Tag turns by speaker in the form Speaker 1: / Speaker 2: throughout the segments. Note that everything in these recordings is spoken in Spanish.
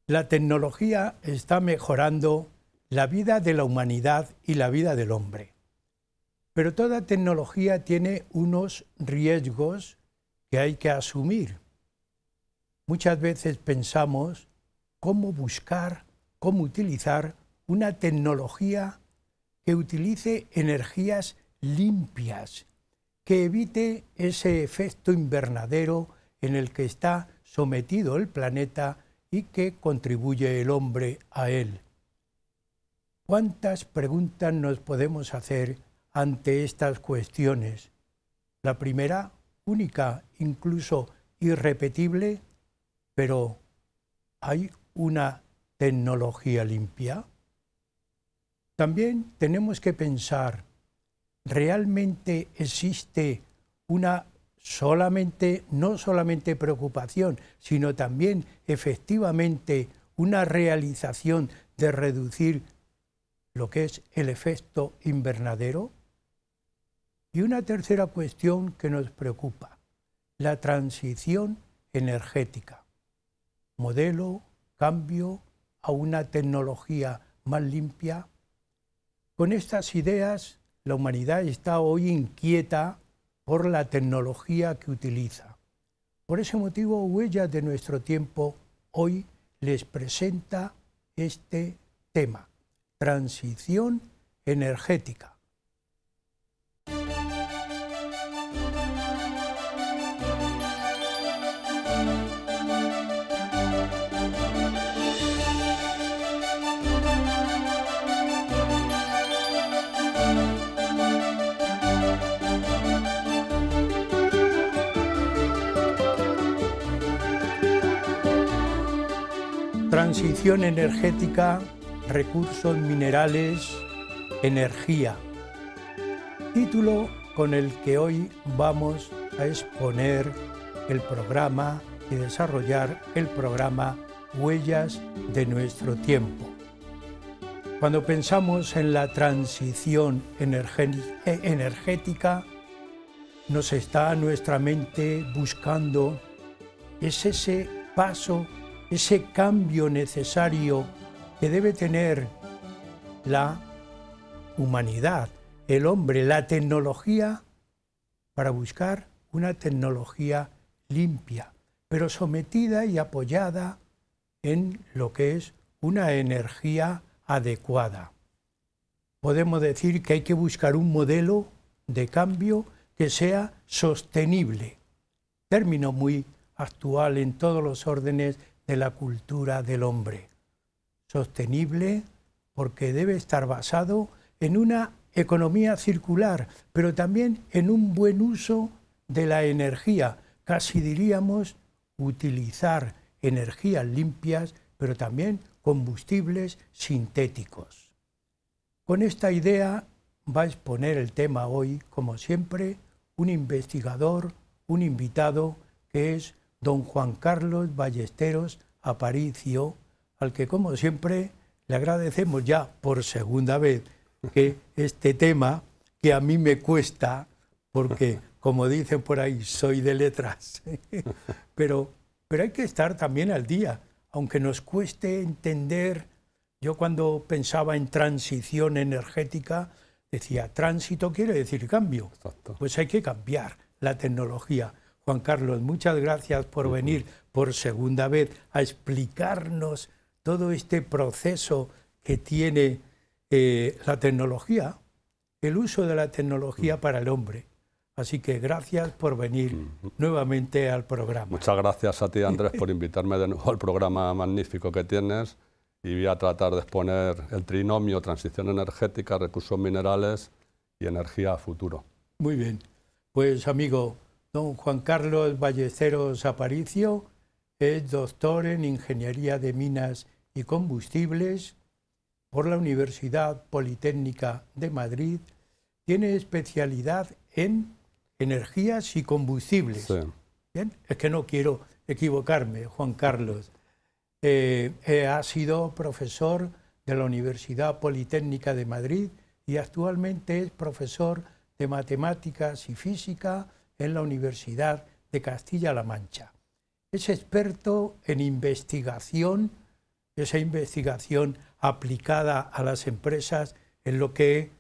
Speaker 1: La tecnología está mejorando la vida de la humanidad y la vida del hombre. Pero toda tecnología tiene unos riesgos que hay que asumir. Muchas veces pensamos cómo buscar, cómo utilizar una tecnología que utilice energías limpias, que evite ese efecto invernadero en el que está sometido el planeta y que contribuye el hombre a él. ¿Cuántas preguntas nos podemos hacer ante estas cuestiones? La primera, única, incluso irrepetible, pero ¿hay una tecnología limpia? También tenemos que pensar, ¿realmente existe una no solamente preocupación, sino también efectivamente una realización de reducir lo que es el efecto invernadero? Y una tercera cuestión que nos preocupa, la transición energética. Modelo, cambio a una tecnología más limpia. Con estas ideas, la humanidad está hoy inquieta por la tecnología que utiliza. Por ese motivo, Huellas de Nuestro Tiempo hoy les presenta este tema, transición energética. Transición energética, recursos minerales, energía. Título con el que hoy vamos a exponer el programa y desarrollar el programa Huellas de Nuestro Tiempo. Cuando pensamos en la transición energética, nos está nuestra mente buscando ese paso, ese cambio necesario que debe tener la humanidad, el hombre, la tecnología, para buscar una tecnología limpia, pero sometida y apoyada en lo que es una energía adecuada. Podemos decir que hay que buscar un modelo de cambio que sea sostenible, término muy actual en todos los órdenes de la cultura del hombre. Sostenible porque debe estar basado en una economía circular, pero también en un buen uso de la energía, casi diríamos utilizar energías limpias, pero también combustibles sintéticos. Con esta idea va a exponer el tema hoy, como siempre, un investigador, un invitado, que es don Juan Carlos Ballesteros Aparicio, al que, como siempre, le agradecemos ya por segunda vez que este tema, que a mí me cuesta, porque, como dicen por ahí, soy de letras, pero hay que estar también al día, aunque nos cueste entender. Yo cuando pensaba en transición energética, decía, tránsito quiere decir cambio. Exacto. Pues hay que cambiar la tecnología. Juan Carlos, muchas gracias por venir por segunda vez a explicarnos todo este proceso que tiene la tecnología, el uso de la tecnología para el hombre. Así que gracias por venir nuevamente al programa.
Speaker 2: Muchas gracias a ti, Andrés, por invitarme de nuevo al programa magnífico que tienes, y voy a tratar de exponer el trinomio transición energética, recursos minerales y energía a futuro.
Speaker 1: Muy bien. Pues, amigo, don Juan Carlos Ballesteros Aparicio es doctor en Ingeniería de Minas y Combustibles por la Universidad Politécnica de Madrid. Tiene especialidad en energías y combustibles.
Speaker 2: Sí.
Speaker 1: Bien, es que no quiero equivocarme, Juan Carlos. Ha sido profesor de la Universidad Politécnica de Madrid y actualmente es profesor de Matemáticas y Física en la Universidad de Castilla-La Mancha. Es experto en investigación esa investigación aplicada a las empresas es lo que,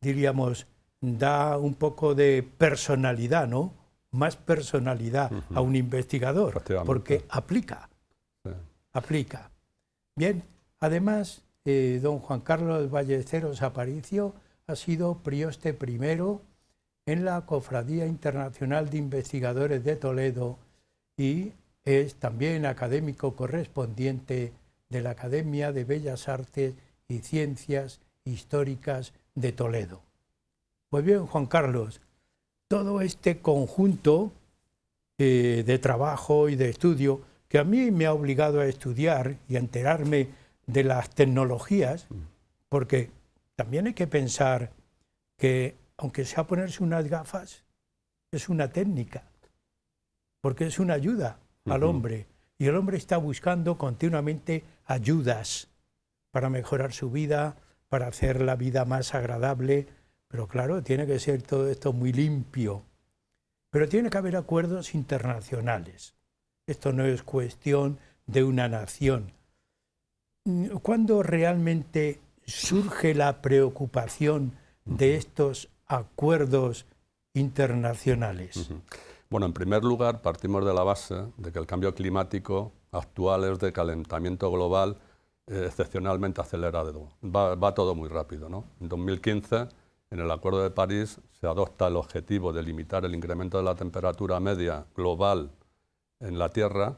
Speaker 1: diríamos, da un poco de personalidad, ¿no? Más personalidad a un investigador, porque aplica. Sí. Aplica. Bien, además, don Juan Carlos Ballesteros Aparicio ha sido prioste primero en la Cofradía Internacional de Investigadores de Toledo y es también académico correspondiente de la Academia de Bellas Artes y Ciencias Históricas de Toledo. Pues bien, Juan Carlos, todo este conjunto de trabajo y de estudio que a mí me ha obligado a estudiar y a enterarme de las tecnologías, porque también hay que pensar que, aunque sea ponerse unas gafas, es una técnica, porque es una ayuda al hombre, y el hombre está buscando continuamente ayudas para mejorar su vida, para hacer la vida más agradable, pero claro, tiene que ser todo esto muy limpio. Pero tiene que haber acuerdos internacionales. Esto no es cuestión de una nación. ¿Cuándo realmente surge la preocupación de estos acuerdos internacionales?
Speaker 2: Bueno, en primer lugar, partimos de la base de que el cambio climático actual es de calentamiento global excepcionalmente acelerado. Va todo muy rápido, ¿no? En 2015, en el Acuerdo de París, se adopta el objetivo de limitar el incremento de la temperatura media global en la Tierra,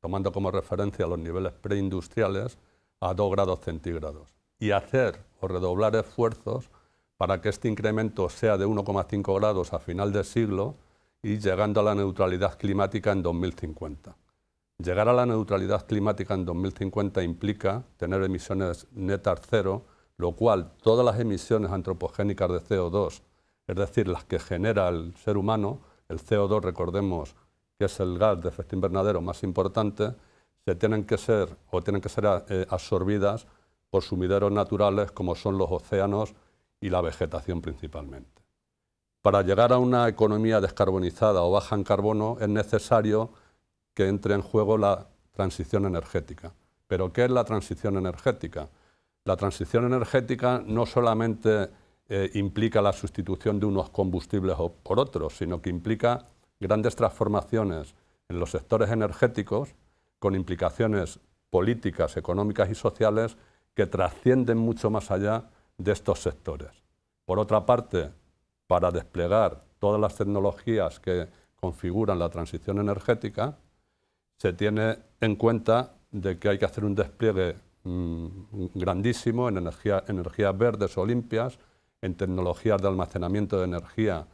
Speaker 2: tomando como referencia los niveles preindustriales, a 2 grados centígrados. Y hacer o redoblar esfuerzos para que este incremento sea de 1,5 grados a final de siglo y llegando a la neutralidad climática en 2050. Llegar a la neutralidad climática en 2050 implica tener emisiones netas cero, lo cual todas las emisiones antropogénicas de CO2, es decir, las que genera el ser humano, el CO2, recordemos que es el gas de efecto invernadero más importante, tienen que ser absorbidas por sumideros naturales como son los océanos y la vegetación principalmente. Para llegar a una economía descarbonizada o baja en carbono es necesario que entre en juego la transición energética. ¿Pero qué es la transición energética? La transición energética no solamente implica la sustitución de unos combustibles por otros, sino que implica grandes transformaciones en los sectores energéticos con implicaciones políticas, económicas y sociales que trascienden mucho más allá de estos sectores. Por otra parte, para desplegar todas las tecnologías que configuran la transición energética, se tiene en cuenta de que hay que hacer un despliegue grandísimo en energías verdes o limpias, en tecnologías de almacenamiento de energía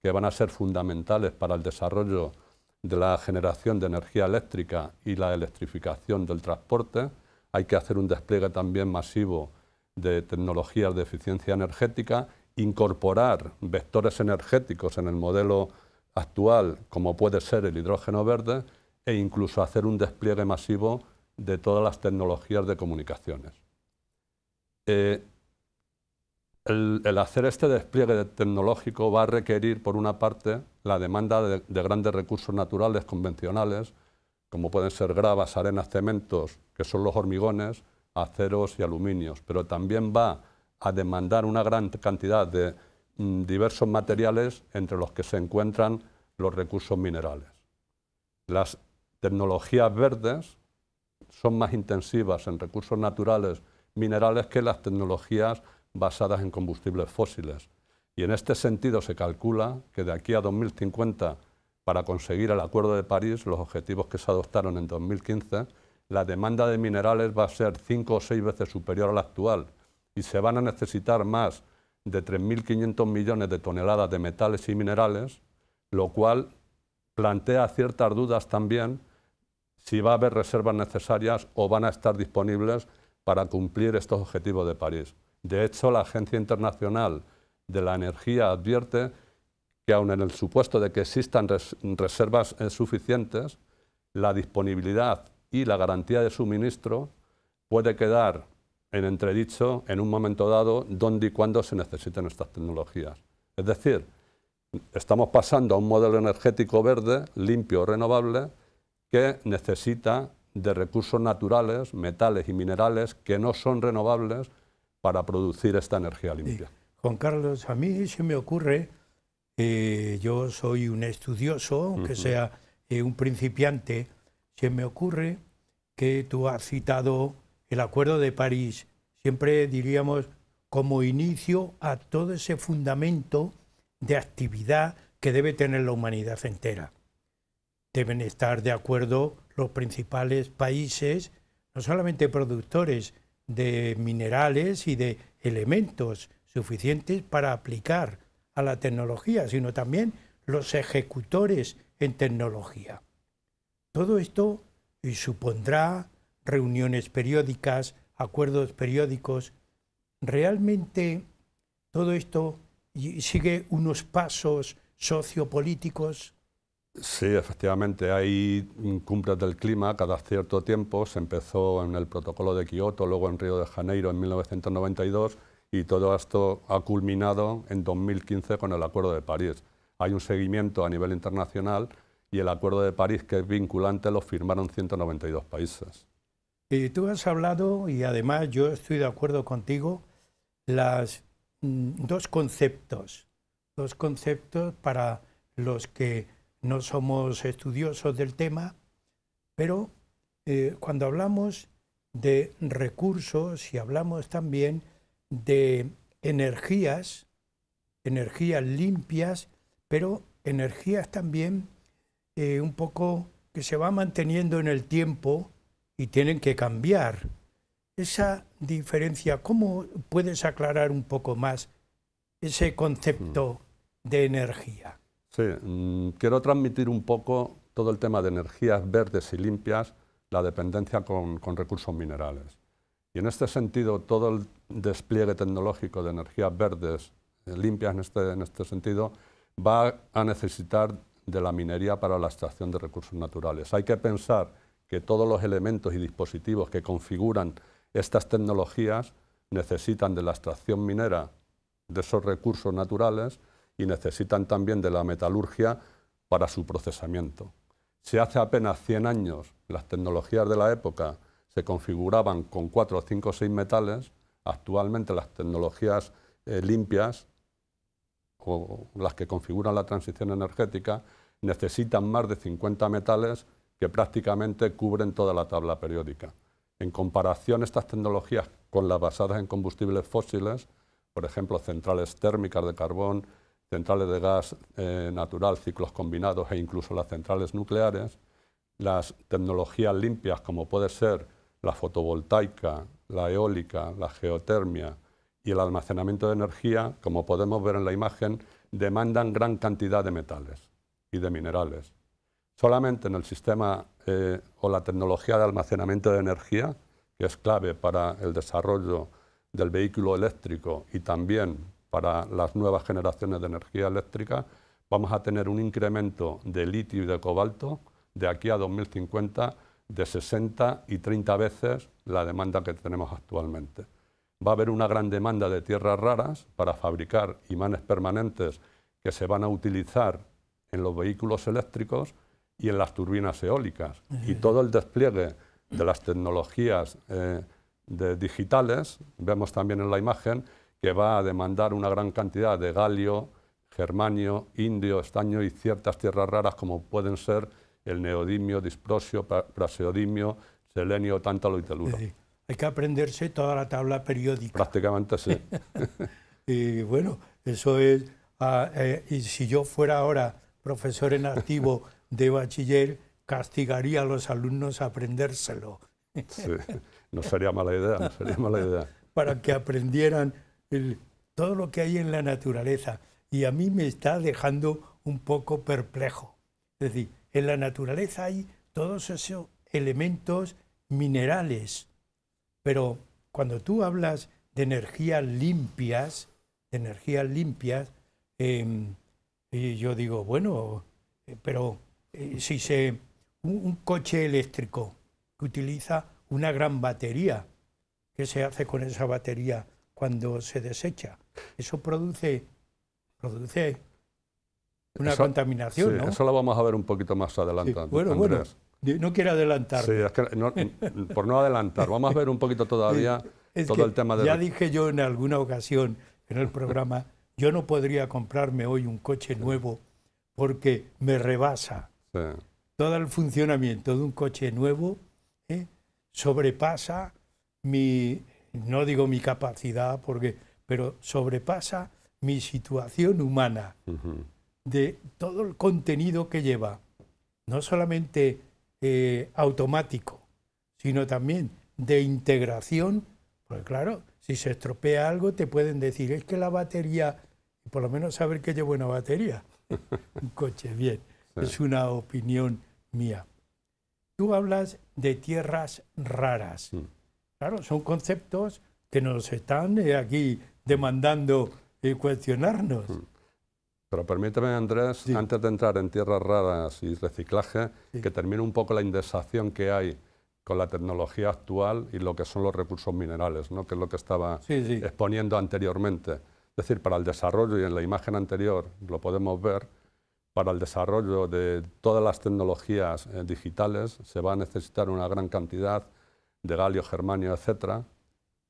Speaker 2: que van a ser fundamentales para el desarrollo de la generación de energía eléctrica y la electrificación del transporte. Hay que hacer un despliegue también masivo de tecnologías de eficiencia energética, incorporar vectores energéticos en el modelo actual, como puede ser el hidrógeno verde, e incluso hacer un despliegue masivo de todas las tecnologías de comunicaciones. El hacer este despliegue tecnológico va a requerir, por una parte, la demanda de grandes recursos naturales convencionales, como pueden ser gravas, arenas, cementos, que son los hormigones, aceros y aluminios, pero también va a demandar una gran cantidad de diversos materiales, entre los que se encuentran los recursos minerales. Las tecnologías verdes son más intensivas en recursos naturales minerales que las tecnologías basadas en combustibles fósiles. Y en este sentido se calcula que de aquí a 2050, para conseguir el Acuerdo de París, los objetivos que se adoptaron en 2015, la demanda de minerales va a ser 5 o 6 veces superior a la actual y se van a necesitar más de 3.500 millones de toneladas de metales y minerales, lo cual plantea ciertas dudas también si va a haber reservas necesarias o van a estar disponibles para cumplir estos objetivos de París. De hecho, la Agencia Internacional de la Energía advierte que aun en el supuesto de que existan reservas suficientes, la disponibilidad y la garantía de suministro puede quedar en entredicho en un momento dado dónde y cuándo se necesiten estas tecnologías. Es decir, estamos pasando a un modelo energético verde, limpio, renovable, que necesita de recursos naturales, metales y minerales que no son renovables para producir esta energía limpia.
Speaker 1: Sí. Juan Carlos, a mí se me ocurre, yo soy un estudioso, aunque sea un principiante, se me ocurre que tú has citado el Acuerdo de París, siempre diríamos como inicio a todo ese fundamento de actividad que debe tener la humanidad entera. Deben estar de acuerdo los principales países, no solamente productores de minerales y de elementos suficientes para aplicar a la tecnología, sino también los ejecutores en tecnología. Todo esto supondrá reuniones periódicas, acuerdos periódicos. Realmente todo esto sigue unos pasos sociopolíticos.
Speaker 2: Sí, efectivamente, hay cumbres del clima cada cierto tiempo. Se empezó en el Protocolo de Kioto, luego en Río de Janeiro en 1992, y todo esto ha culminado en 2015 con el Acuerdo de París. Hay un seguimiento a nivel internacional y el Acuerdo de París, que es vinculante, lo firmaron 192 países.
Speaker 1: Tú has hablado, y además yo estoy de acuerdo contigo, dos conceptos para los que no somos estudiosos del tema, pero cuando hablamos de recursos y hablamos también de energías limpias, pero energías también un poco que se va manteniendo en el tiempo y tienen que cambiar. Esa diferencia, ¿cómo puedes aclarar un poco más ese concepto de energía?
Speaker 2: Sí, quiero transmitir un poco todo el tema de energías verdes y limpias, la dependencia con recursos minerales. Y en este sentido, todo el despliegue tecnológico de energías verdes, limpias en este sentido, va a necesitar de la minería para la extracción de recursos naturales. Hay que pensar que todos los elementos y dispositivos que configuran estas tecnologías necesitan de la extracción minera de esos recursos naturales y necesitan también de la metalurgia para su procesamiento. Si hace apenas 100 años las tecnologías de la época se configuraban con 4, 5 o 6 metales, actualmente las tecnologías limpias o las que configuran la transición energética necesitan más de 50 metales que prácticamente cubren toda la tabla periódica. En comparación, estas tecnologías con las basadas en combustibles fósiles, por ejemplo, centrales térmicas de carbón, centrales de gas natural, ciclos combinados e incluso las centrales nucleares, las tecnologías limpias como puede ser la fotovoltaica, la eólica, la geotermia y el almacenamiento de energía, como podemos ver en la imagen, demandan gran cantidad de metales y de minerales. Solamente en el sistema o la tecnología de almacenamiento de energía, que es clave para el desarrollo del vehículo eléctrico y también para las nuevas generaciones de energía eléctrica, vamos a tener un incremento de litio y de cobalto de aquí a 2050 de 60 y 30 veces la demanda que tenemos actualmente. Va a haber una gran demanda de tierras raras para fabricar imanes permanentes que se van a utilizar en los vehículos eléctricos y en las eólicas. Y todo el despliegue de las tecnologías digitales, vemos también en la imagen, que va a demandar una gran cantidad de galio, germanio, indio, estaño y ciertas tierras raras como pueden ser el neodimio, disprosio, praseodimio, selenio, tántalo y teluro.
Speaker 1: Hay que aprenderse toda la tabla periódica.
Speaker 2: Prácticamente sí.
Speaker 1: Y bueno, eso es... y si yo fuera ahora profesor en activo de bachiller, castigaría a los alumnos a aprendérselo.
Speaker 2: Sí, no sería mala idea, no sería mala idea.
Speaker 1: Para que aprendieran todo lo que hay en la naturaleza. Y a mí me está dejando un poco perplejo. Es decir, en la naturaleza hay todos esos elementos minerales, pero cuando tú hablas de energías limpias, yo digo, bueno, pero si un coche eléctrico que utiliza una gran batería, ¿qué se hace con esa batería cuando se desecha? Eso produce una contaminación,
Speaker 2: sí,
Speaker 1: ¿no?
Speaker 2: Eso lo vamos a ver un poquito más adelante,
Speaker 1: Sí. Bueno,
Speaker 2: Andrés.
Speaker 1: No quiero adelantar.
Speaker 2: Sí, es que por no adelantar, vamos a ver un poquito todavía todo el tema de...
Speaker 1: Ya dije yo en alguna ocasión en el programa, yo no podría comprarme hoy un coche nuevo porque me rebasa.
Speaker 2: Sí.
Speaker 1: Todo el funcionamiento de un coche nuevo sobrepasa no digo mi capacidad, pero sobrepasa mi situación humana, de todo el contenido que lleva, no solamente automático, sino también de integración, porque claro, si se estropea algo te pueden decir, es que la batería, por lo menos saber que lleva una batería, un coche, bien, sí. Es una opinión mía. Tú hablas de tierras raras. Claro, son conceptos que nos están aquí demandando cuestionarnos.
Speaker 2: Pero permíteme, Andrés, sí, antes de entrar en tierras raras y reciclaje, sí, que termine un poco la indexación que hay con la tecnología actual y lo que son los recursos minerales, ¿no? Que es lo que estaba exponiendo anteriormente. Es decir, para el desarrollo, y en la imagen anterior lo podemos ver, para el desarrollo de todas las tecnologías digitales se va a necesitar una gran cantidad de galio, germanio, etcétera.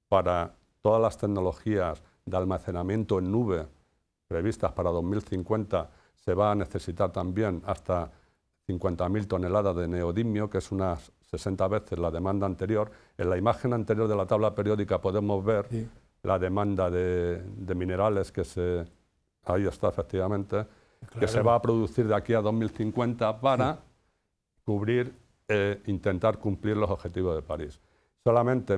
Speaker 2: Para todas las tecnologías de almacenamiento en nube previstas para 2050 se va a necesitar también hasta 50.000 toneladas de neodimio, que es unas 60 veces la demanda anterior. En la imagen anterior de la tabla periódica podemos ver la demanda de minerales que ahí está efectivamente, claro, que se va a producir de aquí a 2050 para cubrir intentar cumplir los objetivos de París. Solamente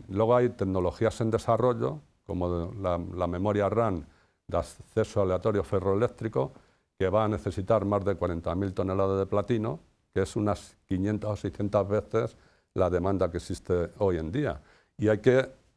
Speaker 2: luego hay tecnologías en desarrollo, como la memoria RAM de acceso aleatorio ferroeléctrico, que va a necesitar más de 40.000 toneladas de platino, que es unas 500 o 600 veces la demanda que existe hoy en día. Y hay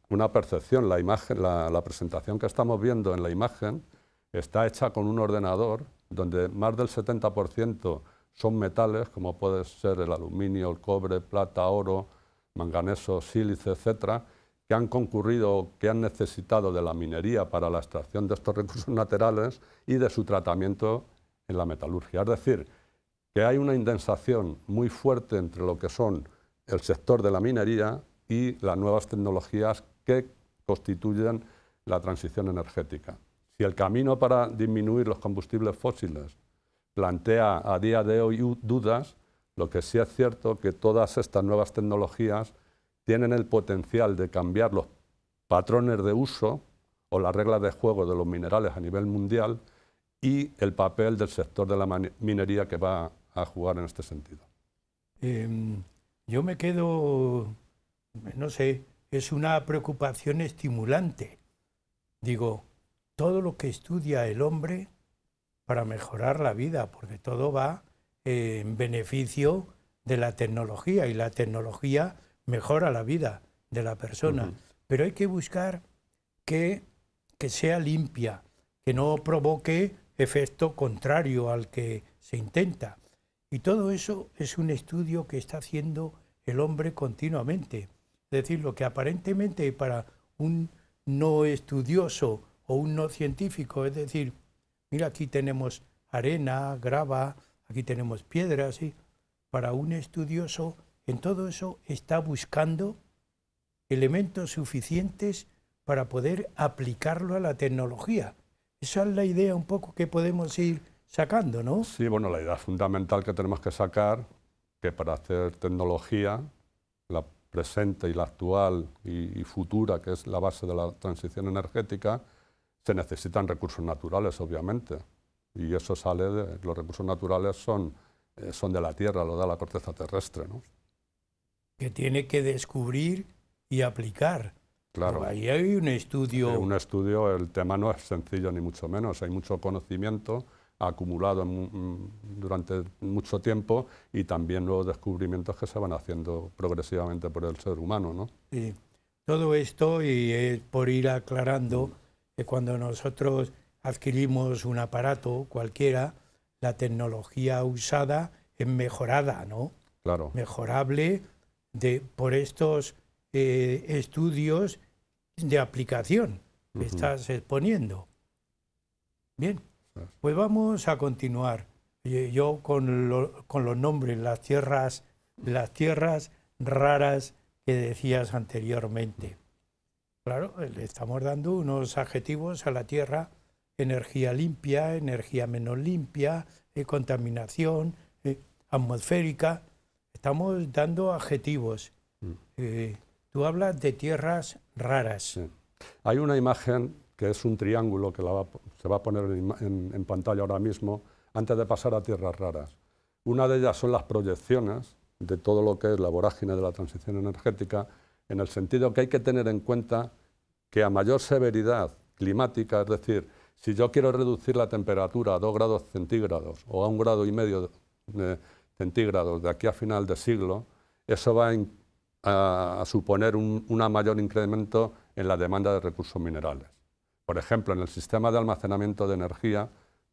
Speaker 2: una percepción, la imagen, la presentación que estamos viendo en la imagen está hecha con un ordenador donde más del 70% son metales, como puede ser el aluminio, el cobre, plata, oro, manganeso, sílice, etcétera, que han concurrido, que han necesitado de la minería para la extracción de estos recursos naturales y de su tratamiento en la metalurgia. Es decir, que hay una indexación muy fuerte entre lo que son el sector de la minería y las nuevas tecnologías que constituyen la transición energética. Si el camino para disminuir los combustibles fósiles plantea a día de hoy dudas, lo que sí es cierto que todas estas nuevas tecnologías tienen el potencial de cambiar los patrones de uso o las reglas de juego de los minerales a nivel mundial y el papel del sector de la minería que va a jugar en este sentido.
Speaker 1: Yo me quedo, no sé, es una preocupación estimulante. Digo, todo lo que estudia el hombre para mejorar la vida, porque todo va en beneficio de la tecnología y la tecnología mejora la vida de la persona. Pero hay que buscar que sea limpia, que no provoque efecto contrario al que se intenta. Y todo eso es un estudio que está haciendo el hombre continuamente. Es decir, lo que aparentemente para un no estudioso o un no científico, es decir, mira, aquí tenemos arena, grava, aquí tenemos piedras, ¿sí? Para un estudioso, en todo eso está buscando elementos suficientes para poder aplicarlo a la tecnología. Esa es la idea un poco que podemos ir sacando, ¿no?
Speaker 2: Sí, bueno, la idea fundamental que tenemos que sacar, que para hacer tecnología, la presente y la actual y futura, que es la base de la transición energética, se necesitan recursos naturales, obviamente. Y eso sale los recursos naturales son de la Tierra, lo da la corteza terrestre, ¿no?
Speaker 1: Que tiene que descubrir y aplicar.
Speaker 2: Claro.
Speaker 1: Pero ahí hay un estudio.
Speaker 2: Un estudio, el tema no es sencillo ni mucho menos, hay mucho conocimiento acumulado durante mucho tiempo y también nuevos descubrimientos que se van haciendo progresivamente por el ser humano, ¿no?
Speaker 1: Sí. Todo esto, y por ir aclarando, que cuando nosotros adquirimos un aparato cualquiera, la tecnología usada es mejorada, ¿no?
Speaker 2: Claro.
Speaker 1: Mejorable por estos estudios de aplicación que estás exponiendo. Bien, pues vamos a continuar. Yo con los nombres, las tierras raras que decías anteriormente. Claro, le estamos dando unos adjetivos a la Tierra: energía limpia, energía menos limpia, contaminación atmosférica. Estamos dando adjetivos. Tú hablas de tierras raras.
Speaker 2: Sí. Hay una imagen que es un triángulo que se va a poner en pantalla ahora mismo, antes de pasar a tierras raras. Una de ellas son las proyecciones de todo lo que es la vorágine de la transición energética, en el sentido que hay que tener en cuenta que a mayor severidad climática, es decir, si yo quiero reducir la temperatura a 2 grados centígrados o a 1,5 grados centígrados de aquí a final de siglo, eso va a suponer un mayor incremento en la demanda de recursos minerales. Por ejemplo, en el sistema de almacenamiento de energía,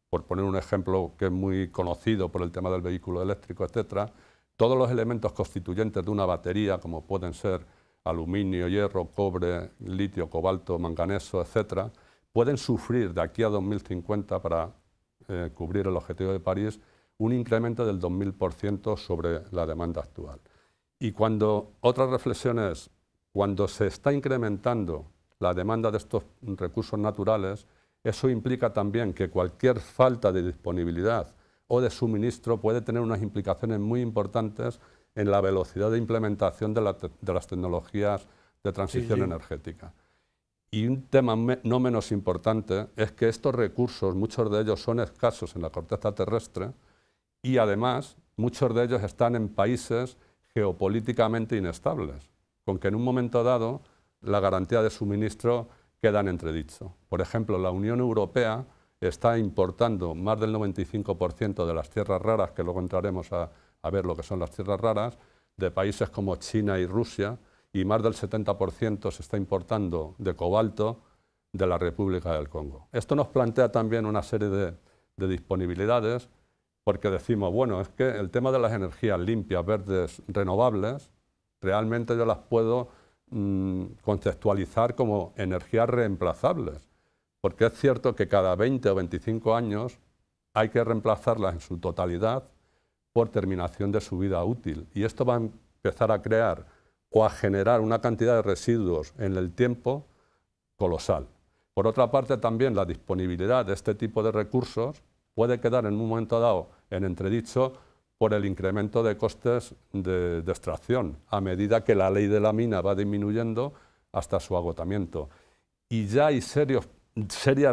Speaker 2: por poner un ejemplo que es muy conocido por el tema del vehículo eléctrico, etcétera, todos los elementos constituyentes de una batería, como pueden ser aluminio, hierro, cobre, litio, cobalto, manganeso, etcétera, pueden sufrir de aquí a 2050, para cubrir el objetivo de París, un incremento del 2000% sobre la demanda actual. Y otra reflexión es, cuando se está incrementando la demanda de estos recursos naturales, eso implica también que cualquier falta de disponibilidad o de suministro puede tener unas implicaciones muy importantes en la velocidad de implementación de las tecnologías de transición energética. Y un tema no menos importante es que estos recursos, muchos de ellos son escasos en la corteza terrestre y además muchos de ellos están en países geopolíticamente inestables, con que en un momento dado la garantía de suministro queda en entredicho. Por ejemplo, la Unión Europea está importando más del 95% de las tierras raras, que luego entraremos a ver lo que son las tierras raras, de países como China y Rusia, y más del 70% se está importando de cobalto de la República del Congo. Esto nos plantea también una serie de disponibilidades, porque decimos, bueno, es que el tema de las energías limpias, verdes, renovables, realmente yo las puedo conceptualizar como energías reemplazables, porque es cierto que cada 20 o 25 años hay que reemplazarlas en su totalidad por terminación de su vida útil, y esto va a empezar a crear o a generar una cantidad de residuos en el tiempo colosal. Por otra parte, también la disponibilidad de este tipo de recursos puede quedar en un momento dado en entredicho por el incremento de costes de extracción, a medida que la ley de la mina va disminuyendo hasta su agotamiento. Y ya hay serias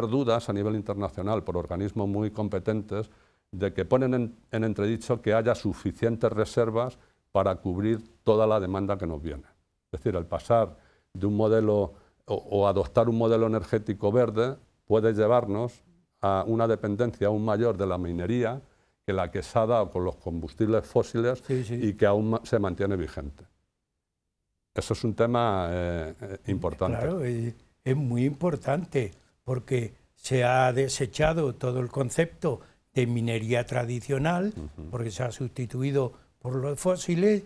Speaker 2: dudas a nivel internacional por organismos muy competentes de que ponen en entredicho que haya suficientes reservas para cubrir toda la demanda que nos viene. Es decir, el pasar de un modelo o adoptar un modelo energético verde puede llevarnos a una dependencia aún mayor de la minería que la que se ha dado con los combustibles fósiles y que aún se mantiene vigente. Eso es un tema importante.
Speaker 1: Claro, es muy importante porque se ha desechado todo el concepto de minería tradicional, porque se ha sustituido por los fósiles.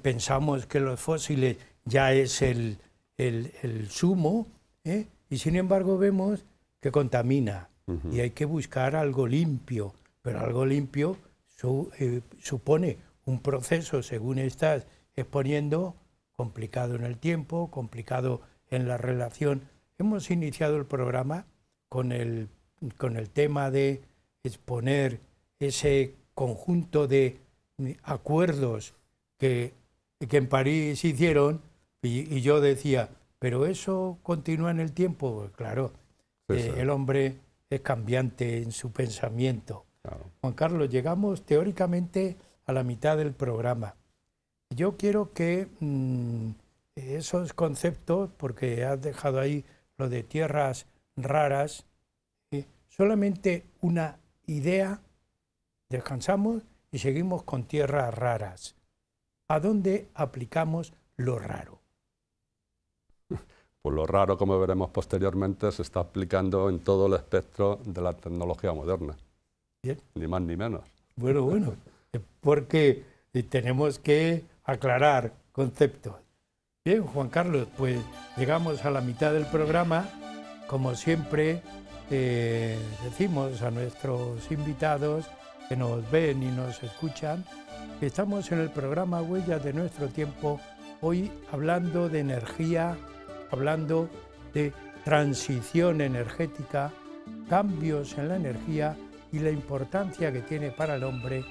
Speaker 1: Pensamos que los fósiles ya es el sumo, y sin embargo vemos que contamina y hay que buscar algo limpio, pero algo limpio supone un proceso, según estás exponiendo, complicado en el tiempo, complicado en la relación. Hemos iniciado el programa con el tema de exponer ese conjunto de acuerdos que en París hicieron, y yo decía, pero eso continúa en el tiempo. Pues claro, el hombre es cambiante en su pensamiento. Claro. Juan Carlos, llegamos teóricamente a la mitad del programa. Yo quiero que esos conceptos, porque has dejado ahí lo de tierras raras, solamente una idea, descansamos y seguimos con tierras raras. ¿A dónde aplicamos lo raro?
Speaker 2: Pues lo raro, como veremos posteriormente, se está aplicando en todo el espectro de la tecnología moderna. Bien. Ni más ni menos.
Speaker 1: Bueno, porque tenemos que aclarar conceptos. Bien, Juan Carlos, pues llegamos a la mitad del programa. Como siempre, decimos a nuestros invitados que nos ven y nos escuchan, que estamos en el programa Huellas de Nuestro Tiempo, hoy hablando de energía, hablando de transición energética, cambios en la energía y la importancia que tiene para el hombre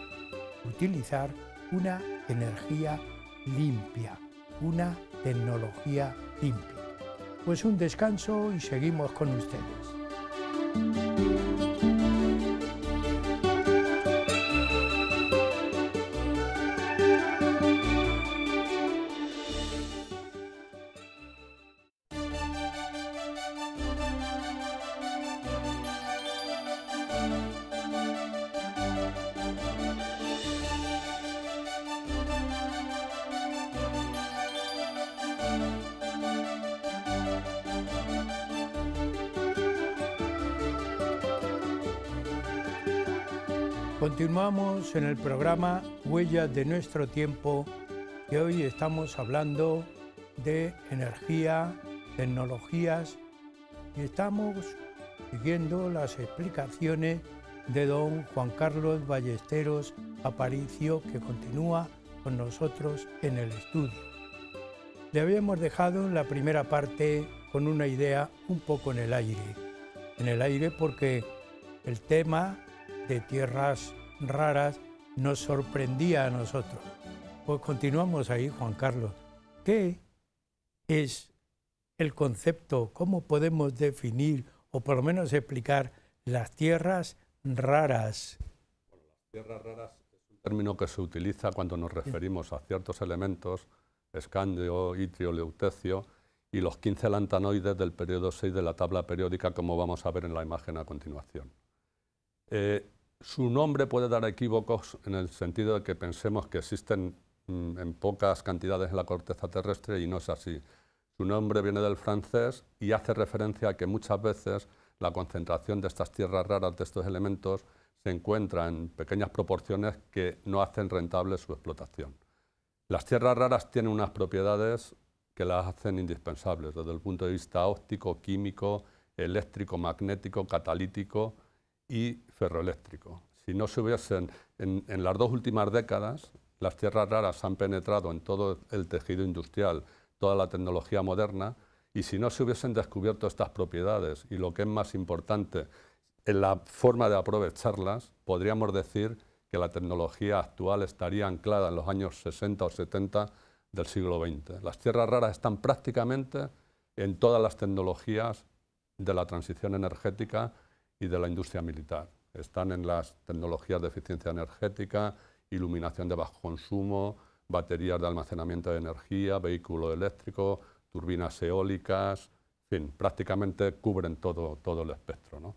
Speaker 1: utilizar una energía limpia, una tecnología limpia. Pues un descanso y seguimos con ustedes. Continuamos en el programa Huellas de Nuestro Tiempo y hoy estamos hablando de energía, tecnologías y estamos siguiendo las explicaciones de don Juan Carlos Ballesteros Aparicio, que continúa con nosotros en el estudio. Le habíamos dejado en la primera parte con una idea un poco en el aire porque el tema de tierras raras nos sorprendía a nosotros. Pues continuamos ahí, Juan Carlos. ¿Qué es el concepto? ¿Cómo podemos definir o por lo menos explicar las tierras raras?
Speaker 2: Bueno, las tierras raras es un término que se utiliza cuando nos referimos a ciertos elementos, escandio, itrio, leutecio, y los 15 lantanoides del periodo 6 de la tabla periódica, como vamos a ver en la imagen a continuación. Su nombre puede dar equívocos en el sentido de que pensemos que existen en pocas cantidades en la corteza terrestre y no es así. Su nombre viene del francés y hace referencia a que muchas veces la concentración de estas tierras raras, de estos elementos, se encuentra en pequeñas proporciones que no hacen rentable su explotación. Las tierras raras tienen unas propiedades que las hacen indispensables desde el punto de vista óptico, químico, eléctrico, magnético, catalítico y ferroeléctrico. Si no se hubiesen, en las dos últimas décadas, las tierras raras han penetrado en todo el tejido industrial, toda la tecnología moderna, y si no se hubiesen descubierto estas propiedades, y lo que es más importante, en la forma de aprovecharlas, podríamos decir que la tecnología actual estaría anclada en los años 60 o 70 del siglo XX. Las tierras raras están prácticamente en todas las tecnologías de la transición energética y de la industria militar. Están en las tecnologías de eficiencia energética, iluminación de bajo consumo, baterías de almacenamiento de energía, vehículo eléctrico, turbinas eólicas, en fin, prácticamente cubren todo el espectro, ¿no?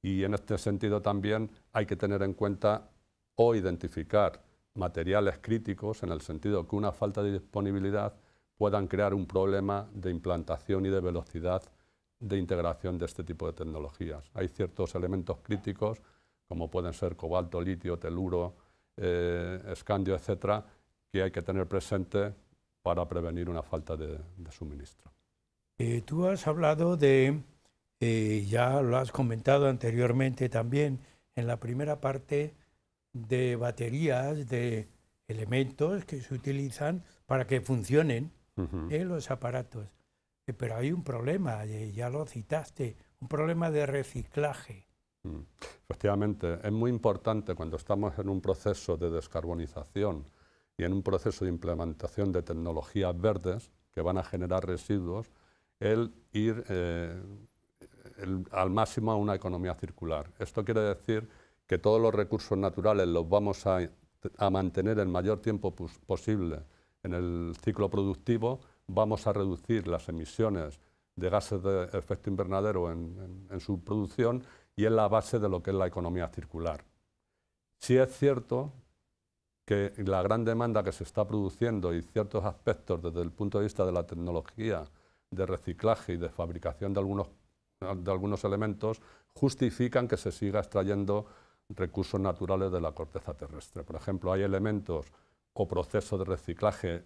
Speaker 2: Y en este sentido también hay que tener en cuenta o identificar materiales críticos, en el sentido que una falta de disponibilidad puedan crear un problema de implantación y de velocidad de integración de este tipo de tecnologías. Hay ciertos elementos críticos, como pueden ser cobalto, litio, teluro, escandio, etcétera, que hay que tener presente para prevenir una falta de suministro.
Speaker 1: Tú has hablado de, ya lo has comentado anteriormente también en la primera parte, de baterías, de elementos que se utilizan para que funcionen los aparatos. Pero hay un problema, ya lo citaste, un problema de reciclaje.
Speaker 2: Efectivamente, es muy importante cuando estamos en un proceso de descarbonización y en un proceso de implementación de tecnologías verdes que van a generar residuos, el ir al máximo a una economía circular. Esto quiere decir que todos los recursos naturales los vamos a mantener el mayor tiempo posible en el ciclo productivo, vamos a reducir las emisiones de gases de efecto invernadero en su producción y es la base de lo que es la economía circular. Sí es cierto que la gran demanda que se está produciendo y ciertos aspectos desde el punto de vista de la tecnología, de reciclaje y de fabricación de algunos elementos justifican que se siga extrayendo recursos naturales de la corteza terrestre. Por ejemplo, hay elementos o procesos de reciclaje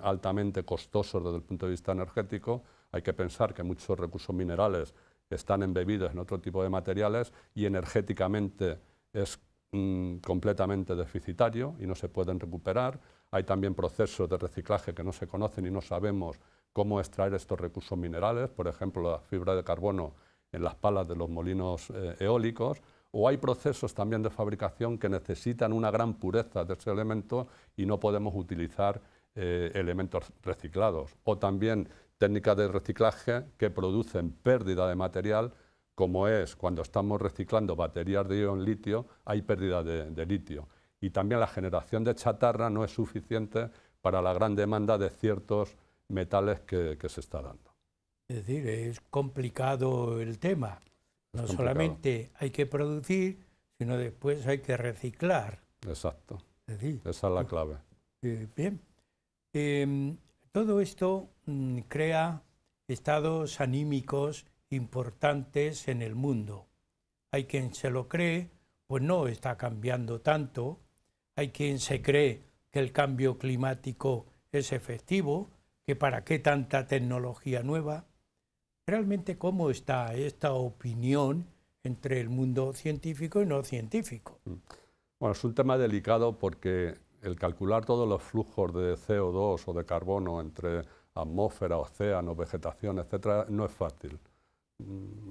Speaker 2: altamente costosos desde el punto de vista energético. Hay que pensar que muchos recursos minerales están embebidos en otro tipo de materiales y energéticamente es completamente deficitario y no se pueden recuperar. Hay también procesos de reciclaje que no se conocen y no sabemos cómo extraer estos recursos minerales, por ejemplo, la fibra de carbono en las palas de los molinos eólicos, o hay procesos también de fabricación que necesitan una gran pureza de ese elemento y no podemos utilizar elementos reciclados, o también técnicas de reciclaje que producen pérdida de material, como es cuando estamos reciclando baterías de ion litio, hay pérdida de litio. Y también la generación de chatarra no es suficiente para la gran demanda de ciertos metales que se está dando.
Speaker 1: Es decir, es complicado el tema. No solamente hay que producir, sino después hay que reciclar.
Speaker 2: Exacto.
Speaker 1: Es decir,
Speaker 2: esa es la clave.
Speaker 1: Bien. Todo esto crea estados anímicos importantes en el mundo. Hay quien se lo cree, pues no está cambiando tanto. Hay quien se cree que el cambio climático es efectivo, que para qué tanta tecnología nueva. Realmente, ¿cómo está esta opinión entre el mundo científico y no científico?
Speaker 2: Bueno, es un tema delicado porque el calcular todos los flujos de CO2 o de carbono entre atmósfera, océano, vegetación, etcétera, no es fácil.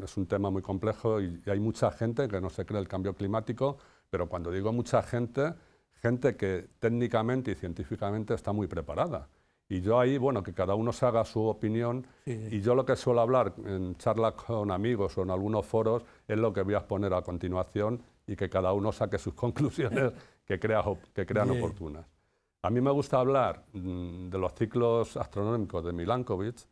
Speaker 2: Es un tema muy complejo y hay mucha gente que no se cree el cambio climático, pero cuando digo mucha gente, gente que técnicamente y científicamente está muy preparada. Y yo ahí, bueno, que cada uno se haga su opinión, y yo lo que suelo hablar en charlas con amigos o en algunos foros es lo que voy a exponer a continuación y que cada uno saque sus conclusiones que crean oportunas. A mí me gusta hablar de los ciclos astronómicos de Milankovitch.